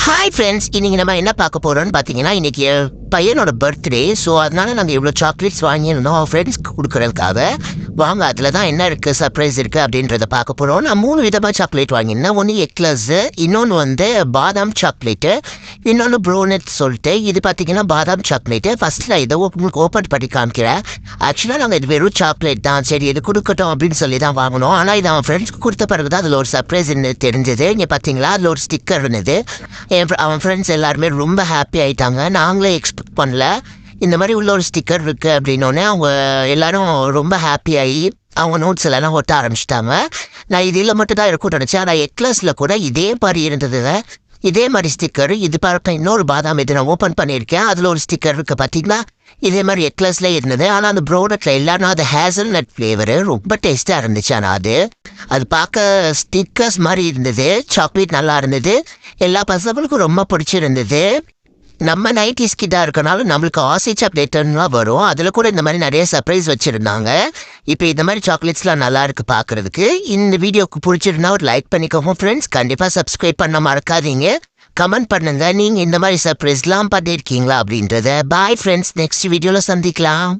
Hi friends, இன்னைக்கு நம்ம என்ன பார்க்க போறோம்னு பார்த்தீங்கன்னா, இன்னைக்கு என் பையனோட பர்த்டே. ஸோ அதனால நாங்கள் இவ்வளோ சாக்லேட்ஸ் வாங்கியிருந்தோம் அவன் ஃப்ரெண்ட்ஸ்க்கு கொடுக்குறதுக்காக. வாங்க, அதில் தான் என்ன இருக்குது, சர்ப்ரைஸ் இருக்குது அப்படின்றத பார்க்க போகிறோம். நான் 3 விதமாக சாக்லேட் வாங்கியிருந்தேன். ஒன்று எக்லஸ்ஸு, இன்னொன்று வந்து பாதாம் சாக்லேட்டு, இன்னொன்று ப்ரோனட் சொல்லிட்டு. இது பார்த்தீங்கன்னா பாதாம் சாக்லேட்டு. ஃபஸ்ட்டில் இதை உங்களுக்கு ஓப்பன் பண்ணி காமிக்கிறேன். ஆக்சுவலாக நாங்கள் இது வெறும் சாக்லேட் தான், சரி இது கொடுக்கட்டும் அப்படின்னு சொல்லி தான் வாங்கினோம். ஆனால் இது அவன் ஃப்ரெண்ட்ஸ்க்கு கொடுத்த பிறகு தான் அதில் ஒரு சர்ப்ரைஸ் தெரிஞ்சது. இங்கே பார்த்தீங்களா, அதில் ஒரு ஸ்டிக்கர் இருந்தது. அவன் ஃப்ரெண்ட்ஸ் எல்லாருமே ரொம்ப ஹாப்பி ஆகிட்டாங்க. நாங்களே எக்ஸ்பெக்ட் பண்ணல இந்த மாதிரி உள்ள ஒரு ஸ்டிக்கர் இருக்குது அப்படின்னோடனே அவங்க எல்லாரும் ரொம்ப ஹாப்பி ஆகி அவங்க நோட்ஸ் எல்லாம் ஒட்ட ஆரம்பிச்சிட்டாங்க. நான் இதில் மட்டும் தான் இருக்கும்னு நினச்சேன். ஆனால் எக்லஸில் கூட இதே மாதிரி இருந்ததுங்க. இதே மாதிரி ஸ்டிக்கர் இது பார்க்க இன்னொரு பாதாம் இது நான் ஓப்பன் பண்ணியிருக்கேன். அதில் ஒரு ஸ்டிக்கர் இருக்குது பார்த்தீங்களா, இதே மாதிரி எக்லஸ்ல இருந்தது. ஆனால் அந்த ப்ரோடக்ட்ல எல்லாரும் அது ஹேசல் நட் ஃப்ளேவரு ரொம்ப டேஸ்ட்டாக இருந்துச்சு. ஆனால் அது பார்க்க ஸ்டிக்கர்ஸ் மாதிரி இருந்தது. சாக்லேட் நல்லா இருந்தது. எல்லா பசங்களுக்கும் ரொம்ப பிடிச்சிருந்தது. நம்ம 90s கிட்டாக இருக்கனால நம்மளுக்கு ஆசை சாக்லேட்லாம் வரும். அதில் கூட இந்த மாதிரி நிறைய சர்ப்ரைஸ் வச்சுருந்தாங்க. இப்போ இந்த மாதிரி சாக்லேட்ஸ்லாம் நல்லா இருக்குது பார்க்குறதுக்கு. இந்த வீடியோக்கு பிடிச்சிருந்தா ஒரு லைக் பண்ணிக்கோங்க ஃப்ரெண்ட்ஸ். கண்டிப்பாக சப்ஸ்கிரைப் பண்ண மறக்காதீங்க. கமெண்ட் பண்ணுங்க, நீங்கள் இந்த மாதிரி சர்ப்ரைஸ்லாம் பண்ணியிருக்கீங்களா அப்படின்றத. பாய் ஃப்ரெண்ட்ஸ், நெக்ஸ்ட் வீடியோவில் சந்திக்கலாம்.